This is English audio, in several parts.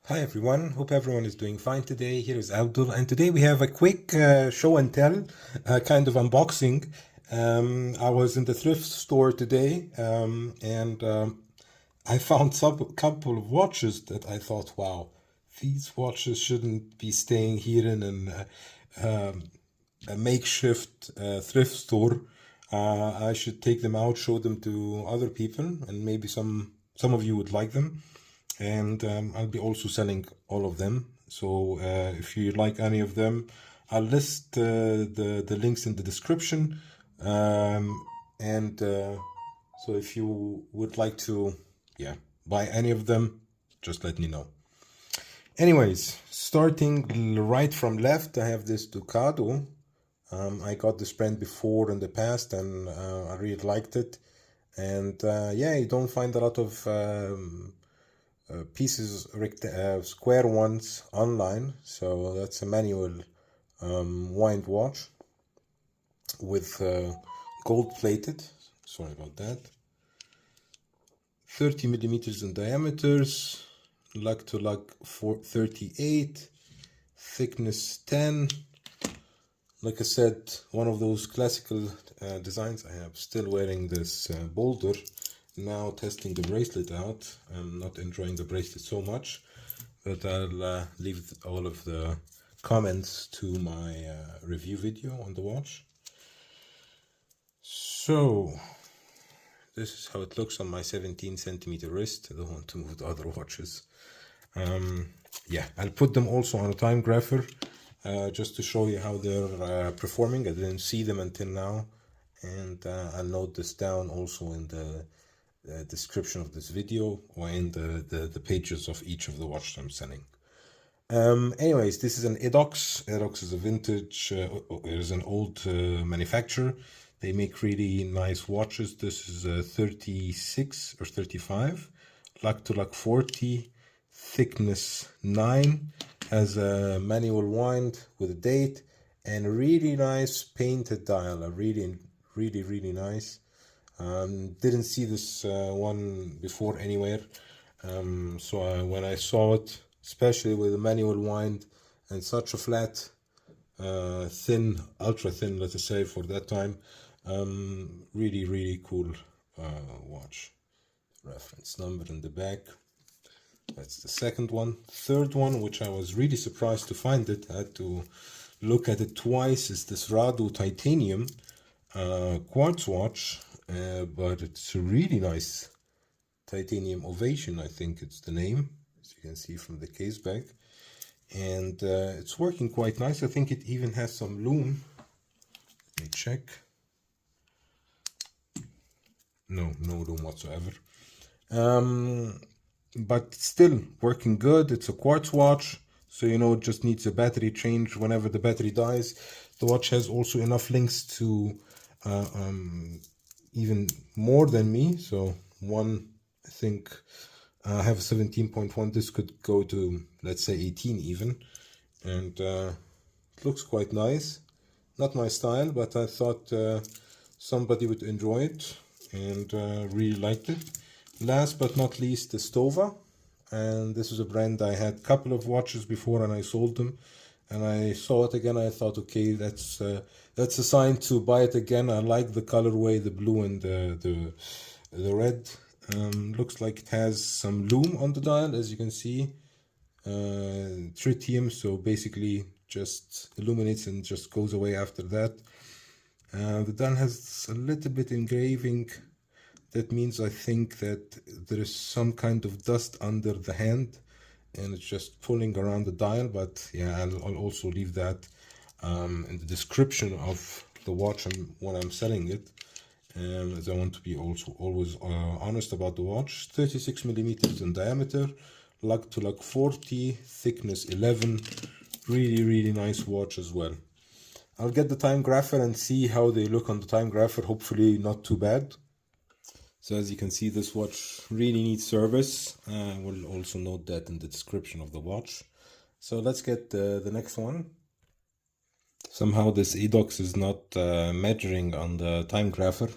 Hi everyone, hope everyone is doing fine today. Here is Abdul, and today we have a quick show and tell kind of unboxing. I was in the thrift store today and I found some couple of watches that I thought, wow, these watches shouldn't be staying here in a makeshift thrift store. I should take them out, show them to other people, and maybe some of you would like them. And I'll be also selling all of them. So if you like any of them, I'll list the links in the description. So if you would like to, buy any of them, just let me know. Anyways, starting right from left, I have this Ducado. I got this brand before in the past, and I really liked it. And you don't find a lot of pieces, square ones online. So that's a manual wind watch with gold plated. Sorry about that. 30 millimeters in diameters, lug to lug 38, thickness 10. Like I said, one of those classical designs. I am still wearing this boulder. Now testing the bracelet out. I'm not enjoying the bracelet so much, but I'll leave all of the comments to my review video on the watch. So this is how it looks on my 17 centimeter wrist. I don't want to move the other watches. I'll put them also on a Timegrapher just to show you how they're performing. I didn't see them until now, and I'll note this down also in the description of this video or in the pages of each of the watches I'm selling. Anyways, this is an Edox. Edox is a vintage, it is an old manufacturer. They make really nice watches. This is a 36 or 35, lug to lug 40, thickness 9, has a manual wind with a date, and a really nice painted dial. A really nice. Didn't see this one before anywhere, so when I saw it, especially with a manual wind and such a flat, thin, ultra thin, let's say, for that time, really cool watch. Reference number in the back. That's the second one. Third one, which I was really surprised to find it, I had to look at it twice, is this Rado titanium quartz watch. But it's a really nice titanium ovation, I think it's the name, as you can see from the case back, and it's working quite nice. I think it even has some lume. Let me check. No lume whatsoever, but still working good. It's a quartz watch, so it just needs a battery change whenever the battery dies. The watch has also enough links to even more than me. So one, I think I have a 17.1. This could go to, let's say, 18 even. And it looks quite nice. Not my style, but I thought somebody would enjoy it, and really liked it. Last but not least, the Stova. And this is a brand I had a couple of watches before and I sold them. And I saw it again. I thought, okay, that's a sign to buy it again. I like the colorway, the blue and the red. Looks like it has some lume on the dial, as you can see. Tritium, so basically just illuminates and just goes away after that. The dial has a little bit engraving. That means I think that there is some kind of dust under the hand, and it's just pulling around the dial. But yeah, I'll also leave that in the description of the watch when I'm selling it, as I want to be also always honest about the watch. 36 millimeters in diameter, lug to lug 40, thickness 11. Really nice watch as well. I'll get the Timegrapher and see how they look on the Timegrapher. Hopefully not too bad. So as you can see, this watch really needs service. I will also note that in the description of the watch. So let's get the next one. Somehow this Edox is not measuring on the Timegrapher.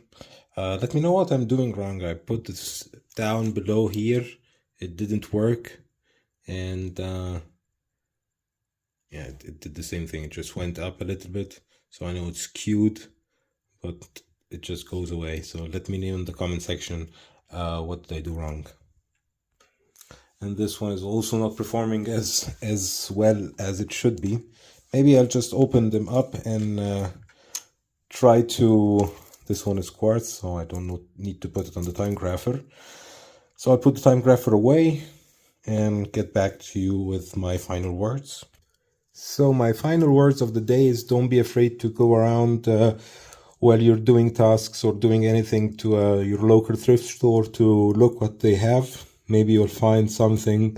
Let me know what I'm doing wrong. I put this down below here. It didn't work. and yeah, it did the same thing. It just went up a little bit, so I know it's skewed, but it just goes away. So let me know in the comment section what did I do wrong. And this one is also not performing as well as it should be. Maybe I'll just open them up and try to... This one is quartz, so I don't need to put it on the Timegrapher. So I'll put the Timegrapher away and get back to you with my final words. So my final words of the day is, don't be afraid to go around while you're doing tasks or doing anything to your local thrift store to look what they have. Maybe you'll find something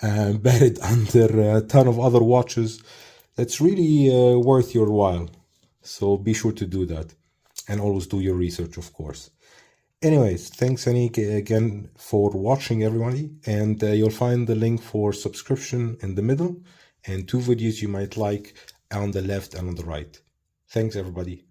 buried under a ton of other watches that's really worth your while. So be sure to do that, and always do your research, of course. Anyways, thanks again for watching, everybody, and you'll find the link for subscription in the middle and 2 videos you might like on the left and on the right. Thanks, everybody.